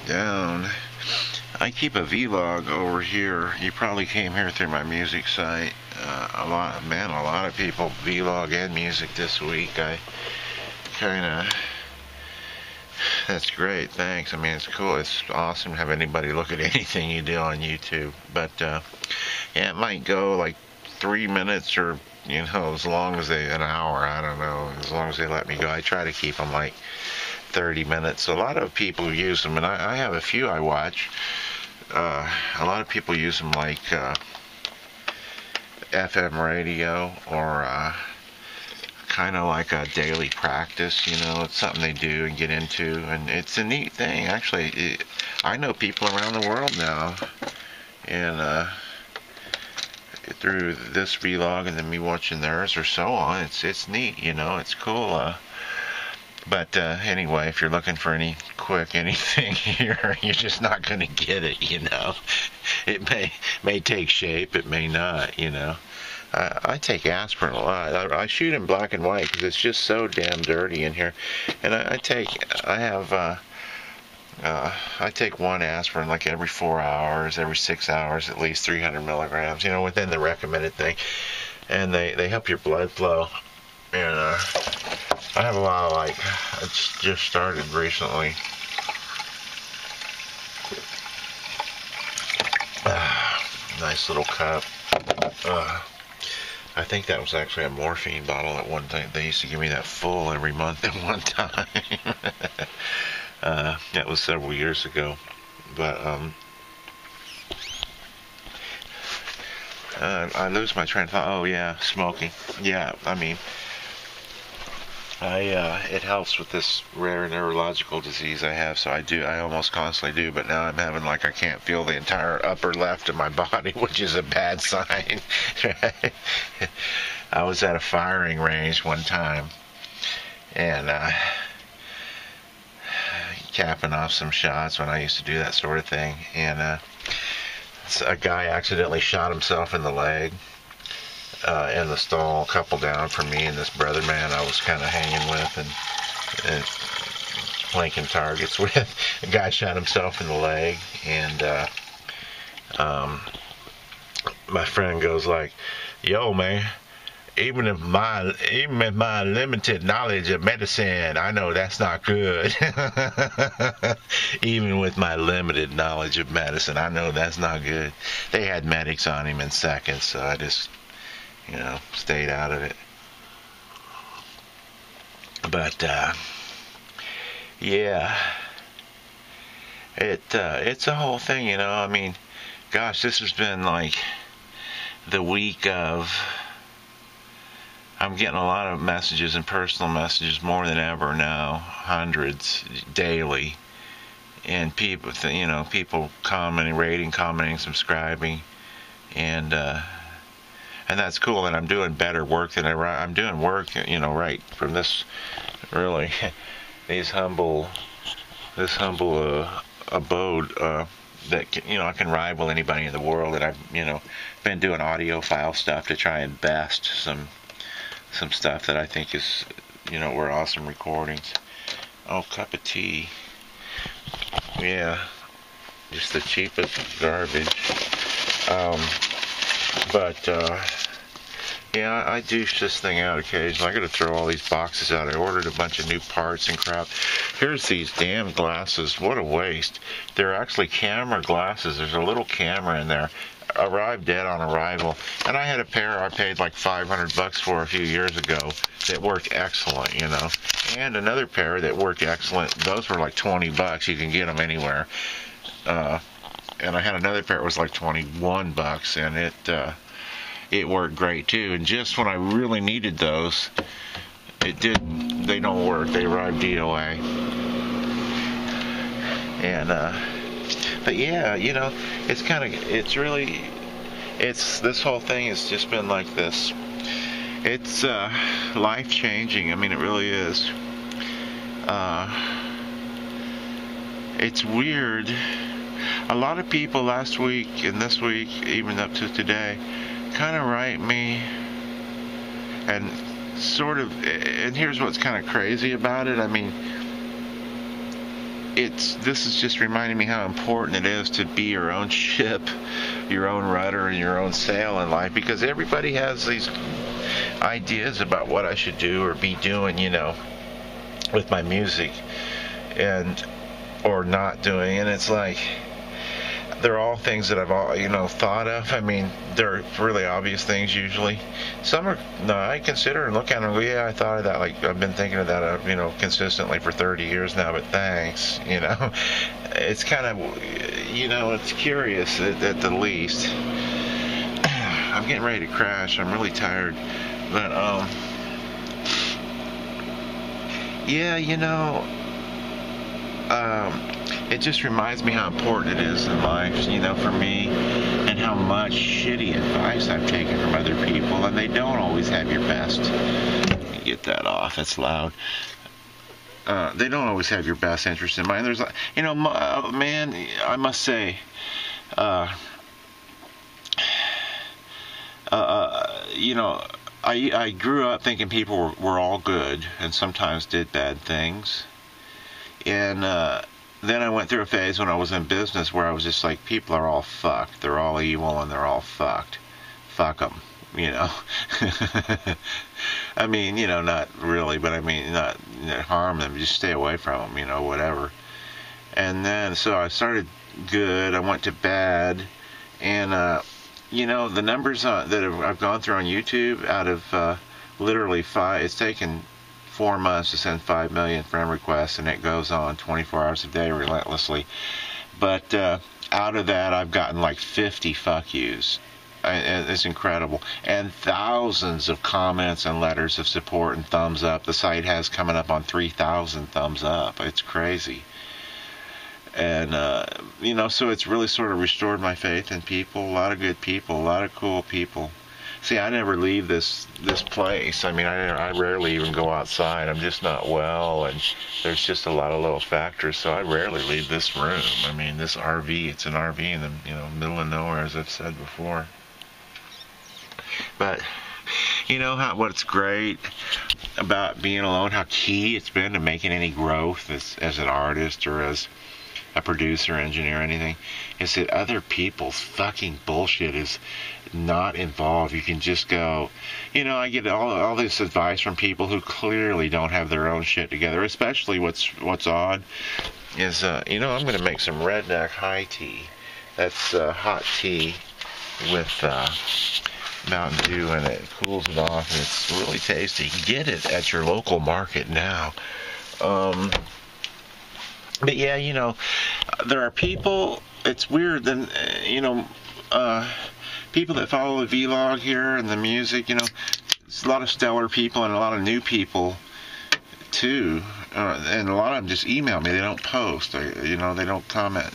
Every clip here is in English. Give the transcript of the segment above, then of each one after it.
down. I keep a vlog over here. You probably came here through my music site. A lot of people vlog and music this week. That's great, thanks. I mean, it's cool. It's awesome to have anybody look at anything you do on YouTube. But, yeah, it might go like 3 minutes or, as long as an hour, I don't know, as long as they let me go. I try to keep them like 30 minutes. A lot of people use them, and I have a few I watch. A lot of people use them like FM radio or kind of like a daily practice. It's something they do and get into, and it's a neat thing. Actually, I know people around the world now, and through this vlog and then me watching theirs or so on, it's neat. It's cool. But anyway, if you're looking for anything here, you're just not going to get it, It may take shape, it may not, I take aspirin a lot. I shoot in black and white because it's just so damn dirty in here. And I take one aspirin like every 4 hours, every 6 hours, at least 300 milligrams, within the recommended thing. And they help your blood flow. And I have a lot of it's just started recently. Nice little cup. I think that was actually a morphine bottle at one time. They used to give me that full every month at one time. That was several years ago. But I lose my train of thought. Oh yeah, smoking. Yeah, I mean, it helps with this rare neurological disease I have, so I almost constantly do, but now I'm having I can't feel the entire upper left of my body, which is a bad sign. I was at a firing range one time, and capping off some shots when I used to do that sort of thing, and a guy accidentally shot himself in the leg. In the stall, a couple down from me and this brother man I was kind of hanging with and flanking targets with. A guy shot himself in the leg, and my friend goes like, "Yo, man, even with my limited knowledge of medicine, I know that's not good." Even with my limited knowledge of medicine, I know that's not good. They had medics on him in seconds, so I just stayed out of it. But yeah, it's a whole thing, I mean, gosh, this has been like the week of. I'm getting a lot of messages and personal messages more than ever now, hundreds daily, and people, people commenting, subscribing, and that's cool. And I'm doing better work than I'm doing work, right from this really this humble abode that I can rival anybody in the world. And I've been doing audio file stuff to try and best some stuff that I think is were awesome recordings. Oh, cup of tea. Yeah, just the cheapest garbage. But yeah, I douche this thing out occasionally. I gotta throw all these boxes out. I ordered a bunch of new parts and crap. Here's these damn glasses. What a waste. They're actually camera glasses. There's a little camera in there. Arrived dead on arrival. And I had a pair I paid like $500 for a few years ago that worked excellent, And another pair that worked excellent. Those were like $20. You can get them anywhere. And I had another pair that was like $21, and it worked great too. And just when I really needed those, they don't work. They arrived DOA. And but yeah, this whole thing has just been like this. It's life changing. I mean, it really is. It's weird. A lot of people last week and this week, even up to today, kind of write me and and here's what's kind of crazy about it. I mean, this is just reminding me how important it is to be your own ship, your own rudder, and your own sail in life, because everybody has these ideas about what I should do or be doing, with my music, and or not doing, and it's like they're all things that I've all thought of. I mean, they're really obvious things usually. Some are no, I consider and look at them and go, yeah, I thought of that. Like I've been thinking of that, consistently for 30 years now. But thanks, it's kind of, it's curious at the least. I'm getting ready to crash. I'm really tired, but yeah, it just reminds me how important it is in life, for me, and how much shitty advice I've taken from other people, and they don't always have your best. Let me get that off. It's loud. They don't always have your best interest in mind. There's, man, I must say, I grew up thinking people were all good and sometimes did bad things. And then I went through a phase when I was in business where I was just like, people are all fucked. They're all evil and they're all fucked. Fuck them, I mean, not really, but I mean, not harm them. Just stay away from them, whatever. And then, so I started good. I went to bad. And, the numbers that I've gone through on YouTube, out of literally 5, it's taken 4 months to send 5 million friend requests, and it goes on 24 hours a day relentlessly. But out of that, I've gotten like 50 fuck yous. It's incredible. And thousands of comments and letters of support and thumbs up. The site has coming up on 3,000 thumbs up. It's crazy. And, so it's really sort of restored my faith in people. A lot of good people, a lot of cool people. See, I never leave this place. I mean, I rarely even go outside. I'm just not well, and there's just a lot of little factors, so I rarely leave this room. I mean, this RV, it's an RV in the middle of nowhere, as I've said before. But what's great about being alone, how key it's been to making any growth as an artist or as a producer, engineer, anything, is that other people's fucking bullshit is not involved. You can just go, I get all this advice from people who clearly don't have their own shit together. Especially what's odd is, I'm going to make some redneck high tea. That's hot tea with Mountain Dew in it. It cools it off, and it's really tasty. You can get it at your local market now. But yeah, there are people, it's weird, then, people that follow the vlog here and the music, there's a lot of stellar people and a lot of new people, too. And a lot of them just email me. They don't post. They don't comment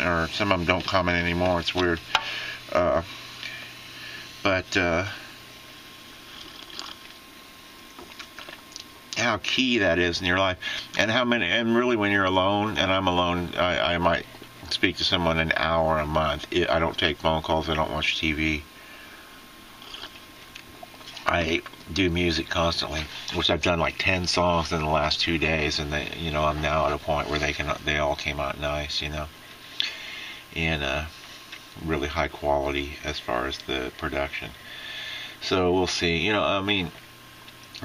or some of them don't comment anymore. It's weird. But how key that is in your life, and really when you're alone, and I'm alone, I might speak to someone an hour a month. I don't take phone calls. I don't watch TV. I do music constantly, which I've done like 10 songs in the last 2 days, and I'm now at a point where they all came out nice, and really high quality as far as the production. So we'll see,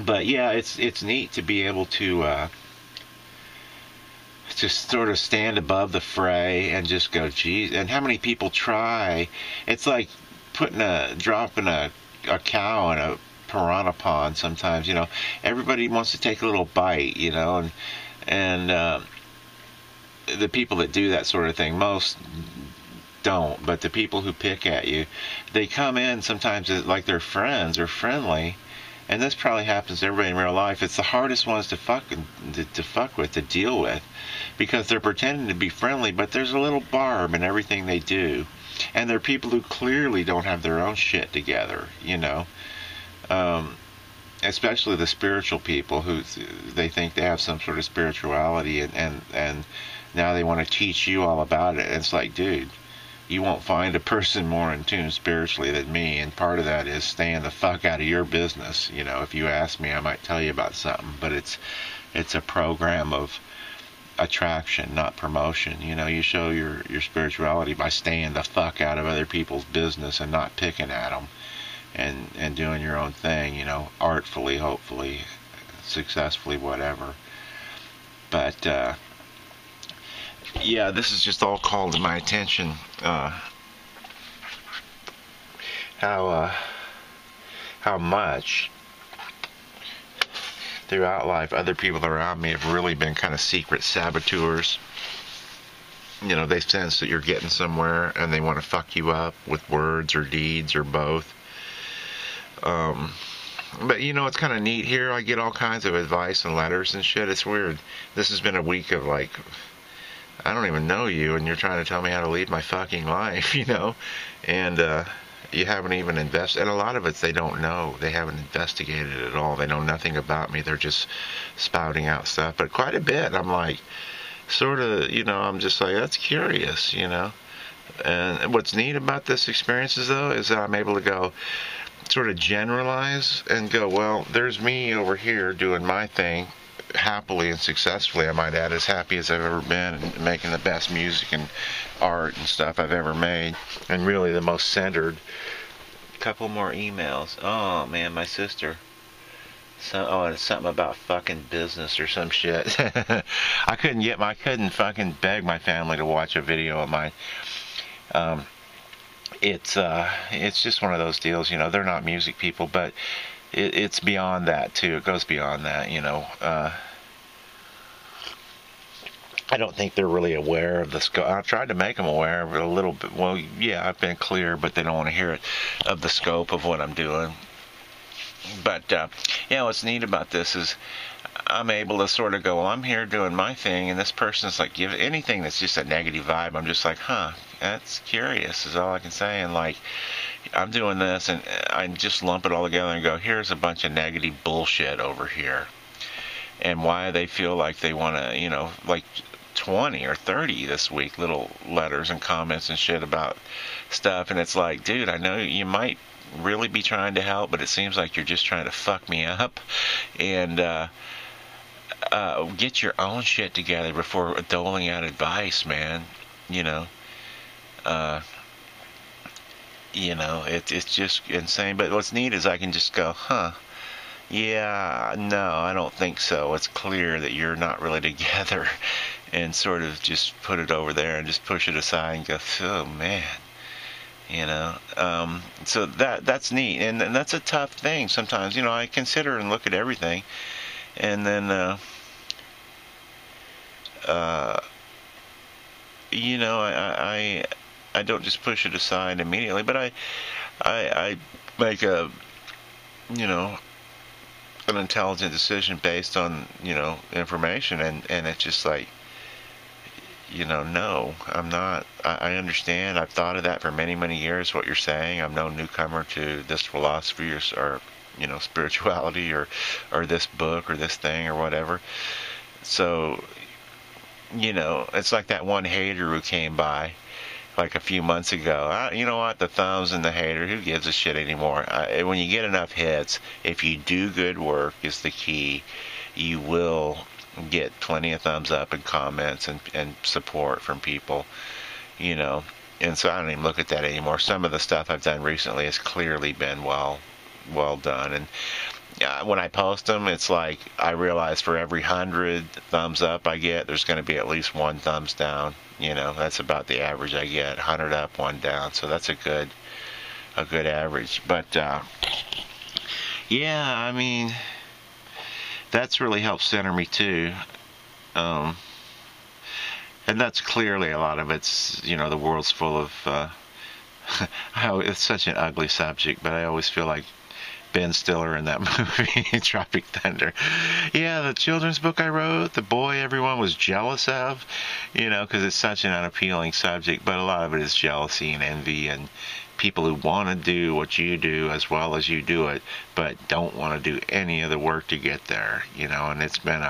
but yeah, it's neat to be able to just sort of stand above the fray and just go, geez. And how many people try? It's like dropping a cow in a piranha pond sometimes. Everybody wants to take a little bite, and the people that do that sort of thing, most don't, but the people who pick at you, they come in sometimes like they're friends or friendly. And this probably happens to everybody in real life. It's the hardest ones to fuck with, to deal with, because they're pretending to be friendly, but there's a little barb in everything they do. And they're people who clearly don't have their own shit together, especially the spiritual people who they think they have some sort of spirituality, and now they want to teach you all about it. And it's like, dude, you won't find a person more in tune spiritually than me, and part of that is staying the fuck out of your business. If you ask me, I might tell you about something, but it's a program of attraction, not promotion. You know, you show your spirituality by staying the fuck out of other people's business and not picking at them, and doing your own thing, you know, artfully, hopefully, successfully, whatever. But yeah, this is just all called to my attention, how much throughout life other people around me have really been kind of secret saboteurs. You know, they sense that you're getting somewhere and they want to fuck you up with words or deeds or both. But you know, it's kind of neat here. I get all kinds of advice and letters and shit. It's weird. This has been a week of like, I don't even know you and you're trying to tell me how to lead my fucking life, you know? And you haven't even invested, and a lot of it they don't know. They haven't investigated it at all. They know nothing about me. They're just spouting out stuff. But quite a bit, I'm like, sort of, you know, I'm just like, that's curious, you know? And what's neat about this experiences, though, is that I'm able to go, sort of generalize and go, well, there's me over here doing my thing, happily and successfully, I might add, as happy as I've ever been, and making the best music and art and stuff I've ever made, and really the most centered. Couple more emails. Oh man, my sister. Oh, it's something about fucking business or some shit. I couldn't fucking beg my family to watch a video of mine. It's just one of those deals, you know. They're not music people, but it's beyond that too. It goes beyond that, you know. I don't think they're really aware of the scope. I've tried to make them aware of it a little bit. Well, yeah, I've been clear, but they don't want to hear it, of the scope of what I'm doing. But yeah, what's neat about this is I'm able to sort of go, well, I'm here doing my thing, and this person's like, give anything that's just a negative vibe. I'm just like, huh, that's curious is all I can say. And like, I'm doing this, and I just lump it all together and go, here's a bunch of negative bullshit over here. And why they feel like they want to, you know, like 20 or 30 this week, little letters and comments and shit about stuff. And it's like, dude, I know you might really be trying to help, but it seems like you're just trying to fuck me up. And get your own shit together before doling out advice, man. You know, it's just insane. But what's neat is I can just go, huh, yeah, no, I don't think so. It's clear that you're not really together, and sort of just put it over there and just push it aside and go, oh man, you know. So that's neat, and that's a tough thing sometimes. You know, I consider and look at everything, and then you know, I don't just push it aside immediately, but I make a, you know, an intelligent decision based on, you know, information, and it's just like, you know, no, I'm not. I understand. I've thought of that for many, many years, what you're saying. I'm no newcomer to this philosophy or you know, spirituality or this book or this thing or whatever. So, you know, it's like that one hater who came by like a few months ago. You know what? The thumbs and the hater, who gives a shit anymore? When you get enough hits, if you do good work is the key, you will get plenty of thumbs up and comments and support from people, you know. And so I don't even look at that anymore. Some of the stuff I've done recently has clearly been well done. And when I post them, it's like I realize for every 100 thumbs up I get, there's going to be at least one thumbs down. You know, that's about the average I get. 100 up, 1 down. So that's a good average. But yeah, I mean, that's really helped center me too. And that's clearly a lot of it's, you know, the world's full of it's such an ugly subject, but I always feel like Ben Stiller in that movie, Tropic Thunder. Yeah, the children's book I wrote, the boy everyone was jealous of, you know, because it's such an unappealing subject, but a lot of it is jealousy and envy and people who want to do what you do as well as you do it, but don't want to do any of the work to get there, you know. And it's been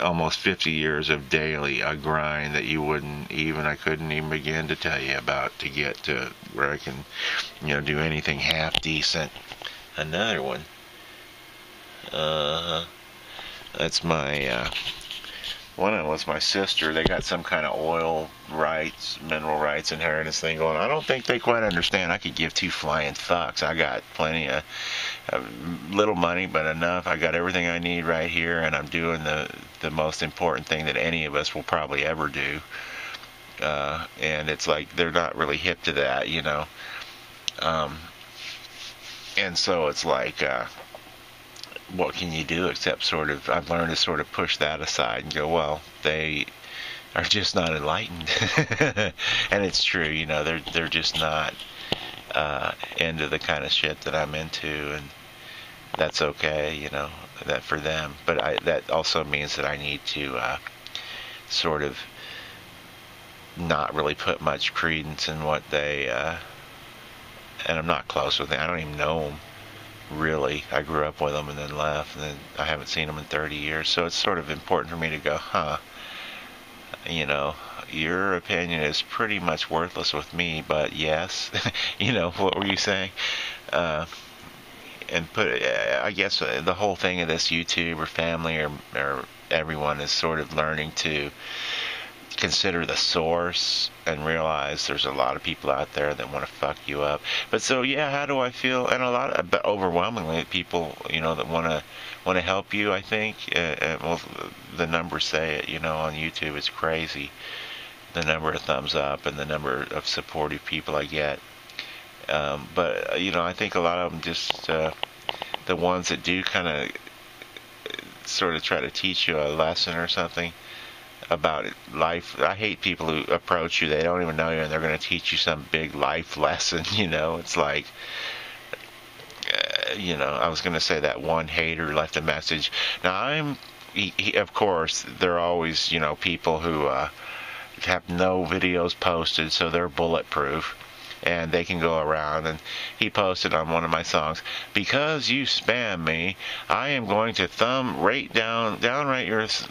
almost 50 years of daily a grind that I couldn't even begin to tell you about to get to where I can, you know, do anything half decent. Another one. That's my One of them was my sister. They got some kind of oil rights, mineral rights inheritance thing going. I don't think they quite understand. I could give two flying fucks. I got plenty of little money, but enough. I got everything I need right here, and I'm doing the most important thing that any of us will probably ever do. And it's like they're not really hip to that, you know. And so it's like, what can you do except sort of, I've learned to sort of push that aside and go, well, they are just not enlightened. And it's true, you know, they're just not into the kind of shit that I'm into, and that's okay, you know, that for them. But that also means that I need to sort of not really put much credence in what they, and I'm not close with them. I don't even know them, really. I grew up with them and then left, and then I haven't seen them in 30 years. So it's sort of important for me to go, you know, your opinion is pretty much worthless with me, but yes. You know, what were you saying? And I guess the whole thing of this YouTube or family or everyone is sort of learning to consider the source and realize there's a lot of people out there that want to fuck you up. But so, yeah, how do I feel? And a lot of, but overwhelmingly, people, you know, that want to help you, I think. Well, the numbers say it, you know, on YouTube. It's crazy, the number of thumbs up and the number of supportive people I get. But, you know, I think a lot of them just, the ones that do kind of sort of try to teach you a lesson or something about life. I hate people who approach you, they don't even know you, and they're going to teach you some big life lesson, you know. It's like, you know, I was going to say that one hater left a message. Now, of course, there are always, you know, people who have no videos posted, so they're bulletproof, and they can go around. And he posted on one of my songs, because you spam me, I am going to downwrite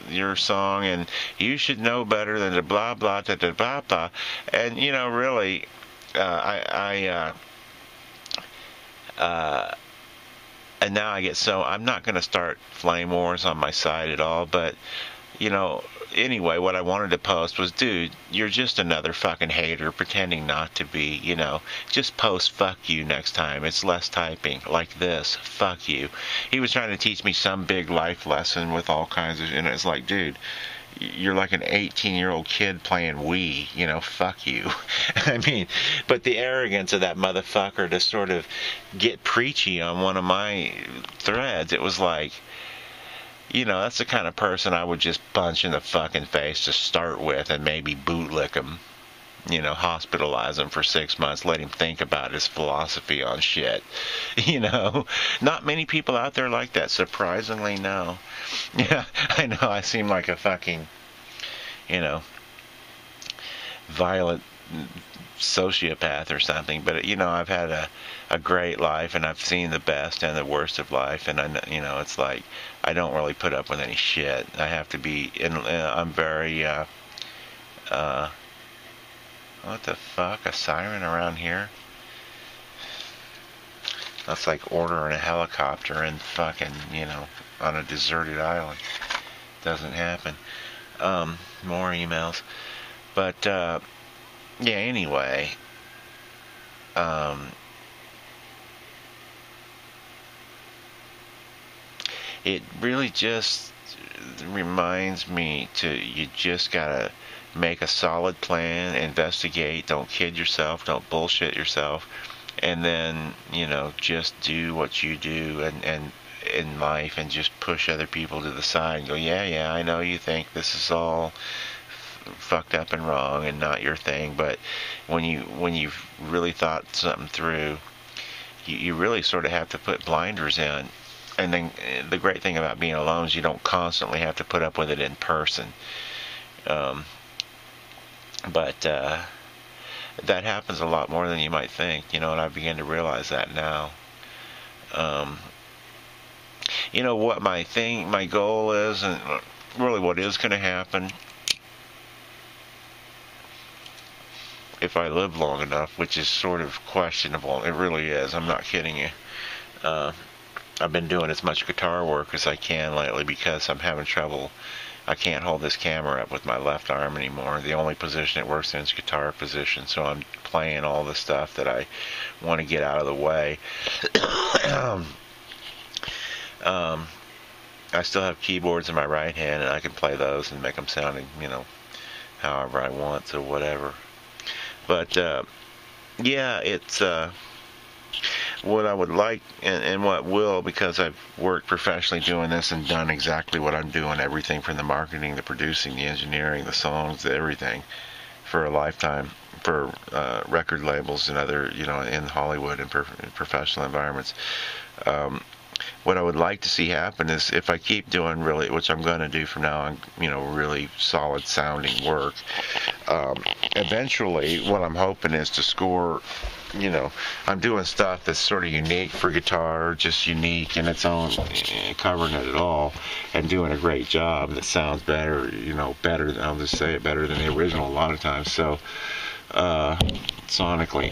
your song, and you should know better than to blah blah da da blah blah. And you know, really, and now I get so, I'm not going to start flame wars on my side at all, but you know, anyway, what I wanted to post was, dude, you're just another fucking hater pretending not to be, you know. Just post fuck you next time. It's less typing. Like this, fuck you. He was trying to teach me some big life lesson with all kinds of, and it's like, dude, you're like an 18-year-old kid playing Wii, you know, fuck you. I mean, but the arrogance of that motherfucker to sort of get preachy on one of my threads, it was like, you know, that's the kind of person I would just punch in the fucking face to start with and maybe bootlick him. You know, hospitalize him for 6 months, let him think about his philosophy on shit. You know, not many people out there like that, surprisingly, no. Yeah, I know, I seem like a fucking, you know, violent sociopath or something, but you know, I've had a great life, and I've seen the best and the worst of life, and I, you know, it's like I don't really put up with any shit. I have to be, I'm very what the fuck, a siren around here? That's like ordering a helicopter and fucking, you know, on a deserted island. Doesn't happen. More emails, but yeah, anyway, it really just reminds me you just gotta make a solid plan, investigate, don't kid yourself, don't bullshit yourself, and then, you know, just do what you do and in life, and just push other people to the side and go, yeah, I know you think this is all fucked up and wrong and not your thing, but when you've really thought something through, you really sort of have to put blinders in. And then the great thing about being alone is you don't constantly have to put up with it in person. But that happens a lot more than you might think, you know, and I begin to realize that now. You know what my goal is, and really what is going to happen if I live long enough, which is sort of questionable. It really is. I'm not kidding you. I've been doing as much guitar work as I can lately because I'm having trouble I can't hold this camera up with my left arm anymore. The only position it works in is guitar position, so I'm playing all the stuff that I want to get out of the way. I still have keyboards in my right hand, and I can play those and make them sounding, however I want, so whatever. But yeah, it's what I would like, and what will, because I've worked professionally doing this and done exactly what I'm doing, everything from the marketing, the producing, the engineering, the songs, everything, for a lifetime, for record labels and other, in Hollywood and professional environments. What I would like to see happen is, if I keep doing really, which I'm going to do from now on, really solid sounding work, eventually what I'm hoping is to score, I'm doing stuff that's sort of unique for guitar, just unique in its own, covering it at all, and doing a great job that sounds better, better, I'll just say it, better than the original a lot of times, so, sonically.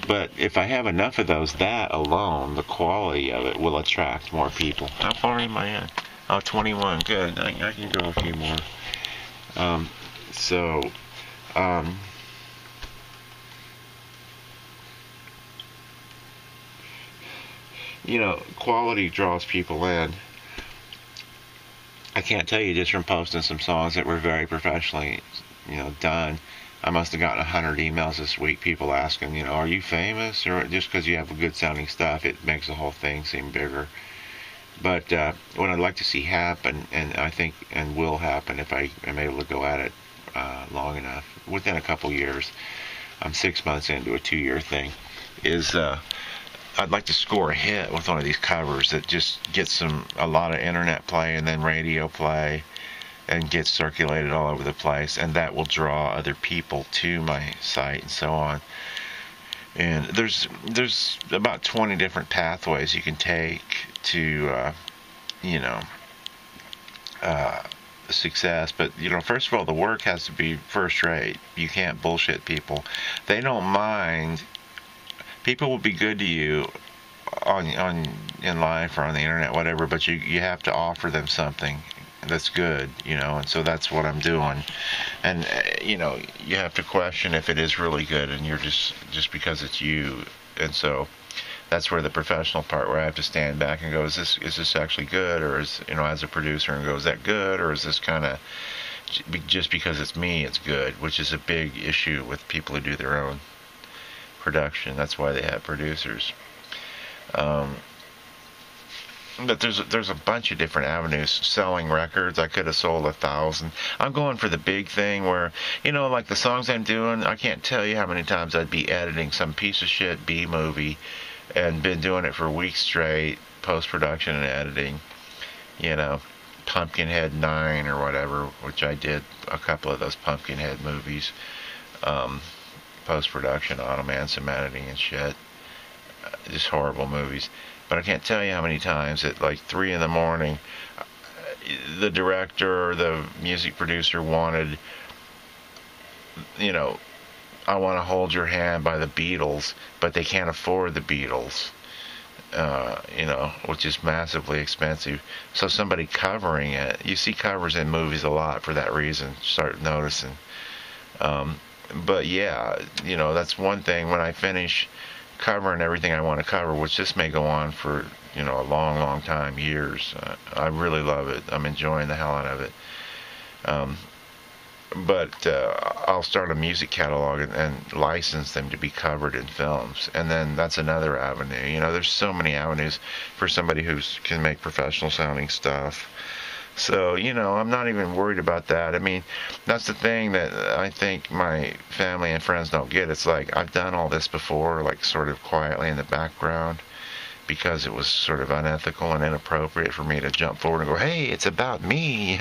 But if I have enough of those, that alone, the quality of it will attract more people. How far am I in? Oh, 21. Good. I can go a few more. Quality draws people in. I can't tell you, just from posting some songs that were very professionally, done. I must have gotten 100 emails this week, people asking, are you famous? Or just because you have good sounding stuff, it makes the whole thing seem bigger. But what I'd like to see happen, and I think and will happen if I am able to go at it long enough, within a couple years, I'm 6 months into a 2-year thing, is I'd like to score a hit with one of these covers that just gets a lot of internet play and then radio play, and gets circulated all over the place, and that will draw other people to my site and so on. And there's about 20 different pathways you can take to success. But first of all, the work has to be first rate. You can't bullshit people. They don't mind. People will be good to you in life or on the internet, whatever, but you have to offer them something that's good, and so that's what I'm doing. And you have to question if it is really good, and you're just because it's you. And so that's where the professional part, where I have to stand back and go, is this actually good? Or is, as a producer, and go, is that good? Or is this kind of just because it's me, it's good? Which is a big issue with people who do their own production. That's why they have producers. But there's a bunch of different avenues. Selling records, I could have sold 1,000. I'm going for the big thing where, like the songs I'm doing, I can't tell you how many times I'd be editing some piece of shit B movie, and been doing it for weeks straight, post-production and editing, Pumpkinhead 9 or whatever, which I did a couple of those Pumpkinhead movies, post-production on them, and some editing and shit. Just horrible movies. But I can't tell you how many times at like 3 in the morning, the director or the music producer wanted, I Want to Hold Your Hand by the Beatles, but they can't afford the Beatles, which is massively expensive. So somebody covering it, you see covers in movies a lot for that reason, start noticing. But yeah, that's one thing. When I finish covering everything I want to cover, which this may go on for a long time, years, I really love it. I'm enjoying the hell out of it. But I'll start a music catalog and license them to be covered in films, and then that's another avenue. There's so many avenues for somebody who can make professional sounding stuff. So, I'm not even worried about that. I mean, that's the thing that I think my family and friends don't get. It's like, I've done all this before, like sort of quietly in the background, because it was sort of unethical and inappropriate for me to jump forward and go, hey, it's about me,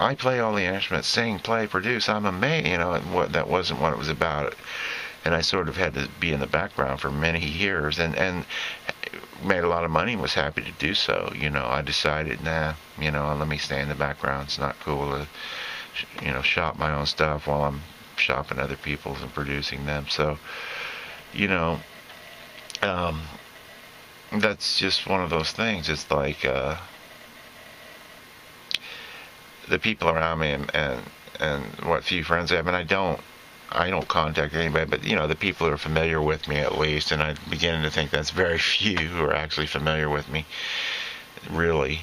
I play all the instruments, sing, play, produce, I'm amazing, and that wasn't what it was about. And I sort of had to be in the background for many years, and made a lot of money and was happy to do so. I decided, let me stay in the background. It's not cool to, shop my own stuff while I'm shopping other people's and producing them. So, that's just one of those things. It's like, the people around me and what few friends I have, and I don't contact anybody, but the people who are familiar with me at least, and I'm beginning to think that's very few who are actually familiar with me, really,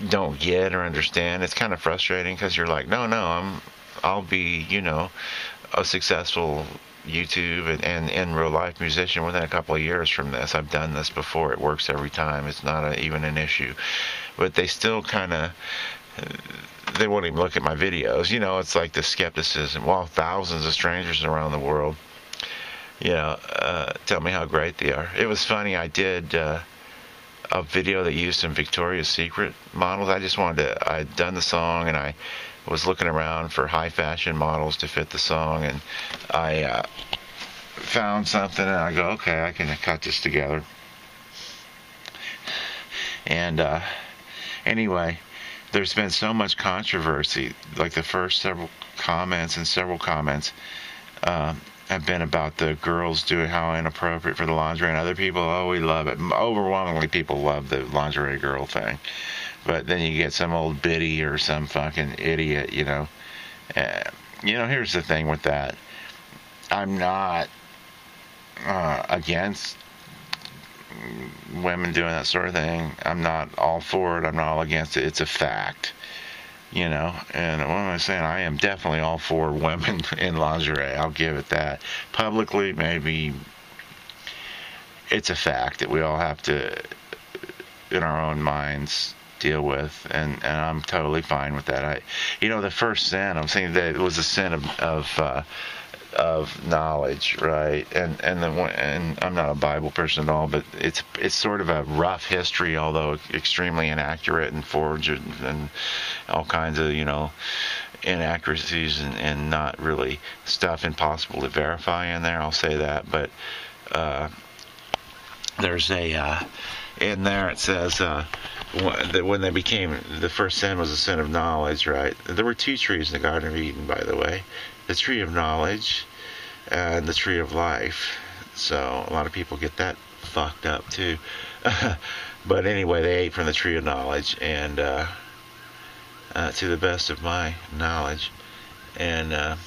don't get or understand. It's kind of frustrating because you're like, no, I'll be, a successful YouTube and in real life musician within a couple of years from this. I've done this before. It works every time. It's not even an issue. But they still kind of, they won't even look at my videos. It's like the skepticism. While thousands of strangers around the world, tell me how great they are. It was funny. I did a video that used some Victoria's Secret models. I'd done the song, and I was looking around for high fashion models to fit the song, and I found something, and I go, okay, I can cut this together. And anyway, there's been so much controversy. Like the first several comments have been about the girls doing how inappropriate for the lingerie, and other people, oh, we love it. Overwhelmingly, people love the lingerie girl thing. But then you get some old biddy or some fucking idiot, here's the thing with that. I'm not against women doing that sort of thing. I'm not all for it. I'm not all against it. It's a fact, and what am I saying? I am definitely all for women in lingerie. I'll give it that. Publicly, maybe it's a fact that we all have to, in our own minds, deal with, and I'm totally fine with that. The first sin, I'm saying that it was a sin of knowledge, right? And I'm not a Bible person at all, but it's sort of a rough history, although extremely inaccurate and forged and all kinds of inaccuracies and not really stuff impossible to verify in there. I'll say that, but there's a in there it says that when they became, the first sin was a sin of knowledge, right? There were two trees in the Garden of Eden, by the way. The tree of knowledge and the tree of life. So a lot of people get that fucked up too. But anyway, they ate from the tree of knowledge, and to the best of my knowledge, and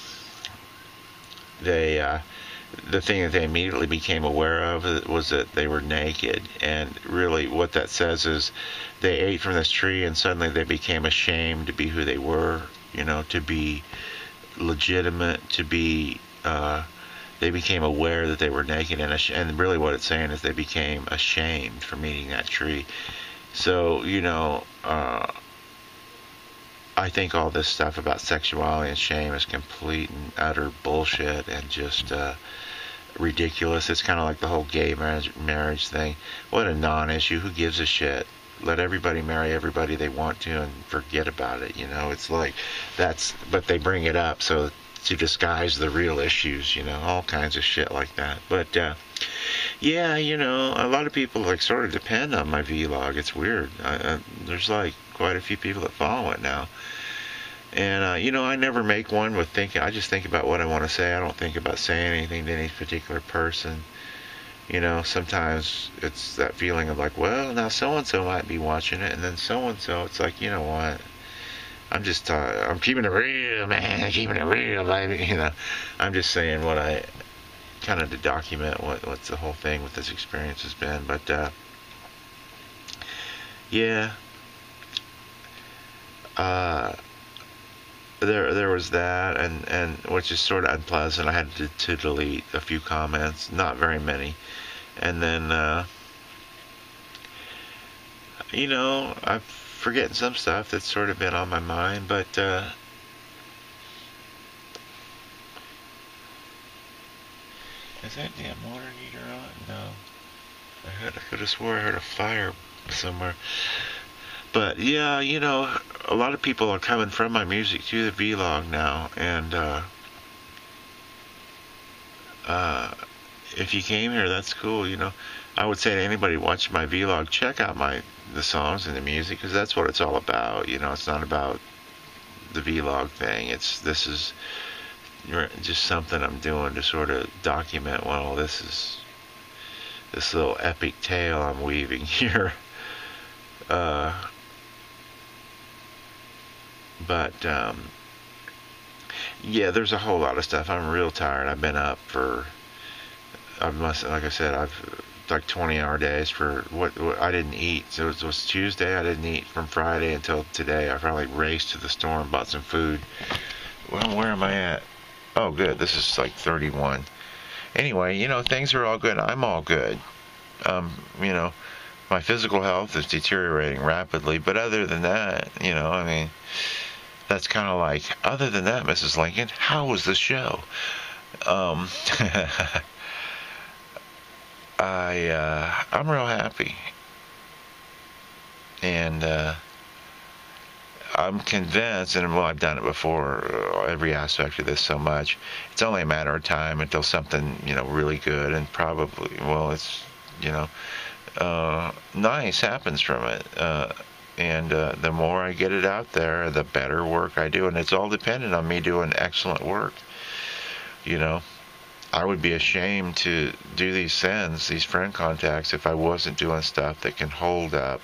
the thing that they immediately became aware of was that they were naked. And really what that says is they ate from this tree, and suddenly they became ashamed to be who they were, to be legitimate, to be they became aware that they were naked, and really what it's saying is they became ashamed from eating that tree. So I think all this stuff about sexuality and shame is complete and utter bullshit and just ridiculous. It's kind of like the whole gay marriage thing. What a non-issue. Who gives a shit? Let everybody marry everybody they want to and forget about it. It's like but they bring it up so to disguise the real issues. All kinds of shit like that. But yeah, a lot of people sort of depend on my vlog. It's weird. There's quite a few people that follow it now. And, I never make one with thinking. I just think about what I want to say. I don't think about saying anything to any particular person. Sometimes it's that feeling of well, now so-and-so might be watching it, and then so-and-so. It's like, you know what? I'm keeping it real, man. Keeping it real, baby. I'm just saying what I kind of to document what's the whole thing with this experience has been. But, yeah. There was that, and which is sort of unpleasant. I had to delete a few comments, not very many, and then I'm forgetting some stuff that's sort of been on my mind. But is that damn water heater on? No, I could have swore I heard a fire somewhere. But yeah, a lot of people are coming from my music to the vlog now, and if you came here, that's cool. I would say to anybody watching my vlog, check out the songs and the music, because that's what it's all about. It's not about the vlog thing. This is just something I'm doing to sort of document what all this little epic tale I'm weaving here. But yeah, there's a whole lot of stuff. I'm real tired. I've been up for, like I said, I've like 20-hour days for what I didn't eat. So it was Tuesday. I didn't eat from Friday until today. I probably raced to the store and bought some food. Well, where am I at? Oh, good. This is like 31. Anyway, things are all good. I'm all good. My physical health is deteriorating rapidly, but other than that, I mean, that's kind of like, other than that, Mrs. Lincoln, how was the show? I'm real happy. And I'm convinced, and well, I've done it before, every aspect of this so much, it's only a matter of time until something, really good and probably, well, it's, nice happens from it. And the more I get it out there, the better work I do. And it's all dependent on me doing excellent work. I would be ashamed to do these sends, these friend contacts, if I wasn't doing stuff that can hold up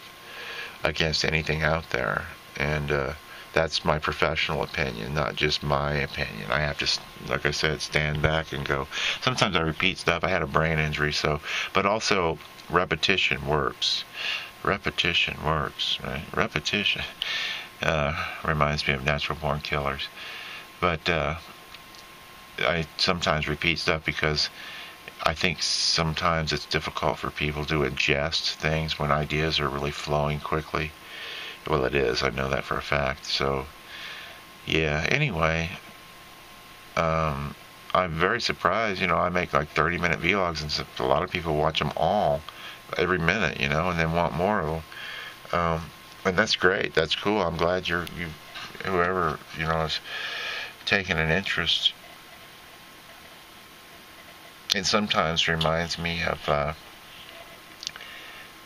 against anything out there. And that's my professional opinion, not just my opinion. I have to, like I said, stand back and go. Sometimes I repeat stuff. I had a brain injury, but also repetition works. Repetition works, right? Repetition reminds me of Natural Born Killers. But I sometimes repeat stuff because I think sometimes it's difficult for people to ingest things when ideas are really flowing quickly. Well, it is. I know that for a fact. So, yeah. Anyway, I'm very surprised. I make like 30-minute vlogs, and a lot of people watch them all, every minute, and then want more of them. And that's great. That's cool. I'm glad whoever, is taking an interest. It sometimes reminds me of,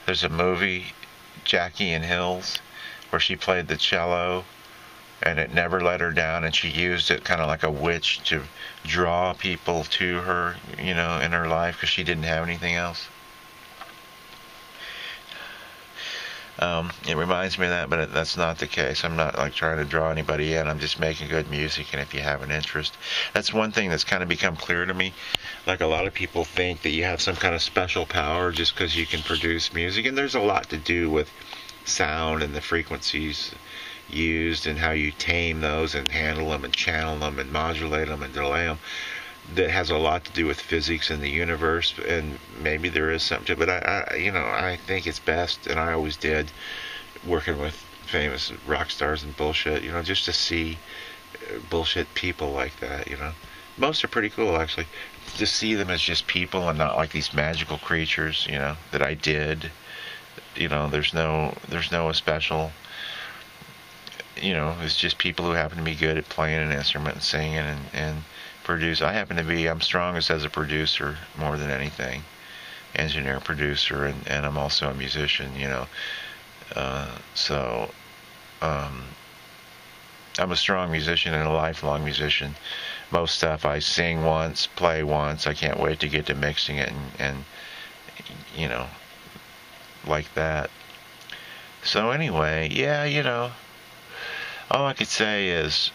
there's a movie, Jackie and Hills, where she played the cello, and it never let her down, and she used it kind of like a witch to draw people to her, in her life, because she didn't have anything else. It reminds me of that, but that's not the case. I'm not like trying to draw anybody in. I'm just making good music, and if you have an interest, that's one thing that's kind of become clear to me. Like, a lot of people think that you have some kind of special power just because you can produce music, and there's a lot to do with sound and the frequencies used and how you tame those and handle them and channel them and modulate them and delay them. That has a lot to do with physics in the universe, and maybe there is something to it, but I think it's best, and I always did, working with famous rock stars and bullshit, just to see bullshit people like that, Most are pretty cool, actually. To see them as just people and not like these magical creatures, that I did. There's no special, it's just people who happen to be good at playing an instrument and singing and produce. I'm strongest as a producer more than anything. Engineer, producer, and I'm also a musician, so I'm a strong musician and a lifelong musician. Most stuff I sing once, play once. I can't wait to get to mixing it and like that. So anyway, yeah, all I could say is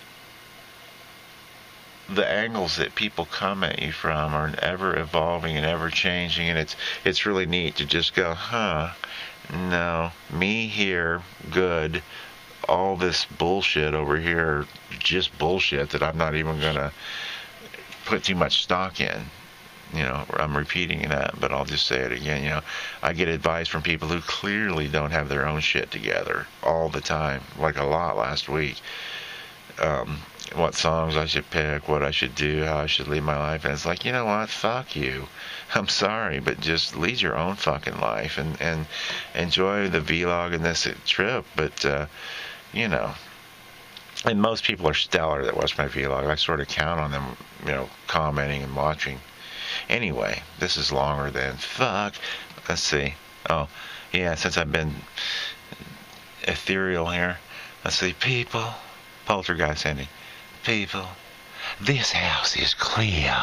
the angles that people come at you from are ever evolving and ever changing, and it's really neat to just go, no, me here, good, all this bullshit over here, just bullshit that I'm not even gonna put too much stock in. I'm repeating that, but I'll just say it again. I get advice from people who clearly don't have their own shit together all the time, like a lot last week. What songs I should pick, what I should do, how I should lead my life. And it's like, you know what? Fuck you. I'm sorry, but just lead your own fucking life and enjoy the vlog and this trip. But, and most people are stellar that watch my vlog. I sort of count on them, commenting and watching. Anyway, this is longer than fuck. Let's see. Oh, yeah, since I've been ethereal here. Let's see. People. Poltergeist ending. People. This house is clear.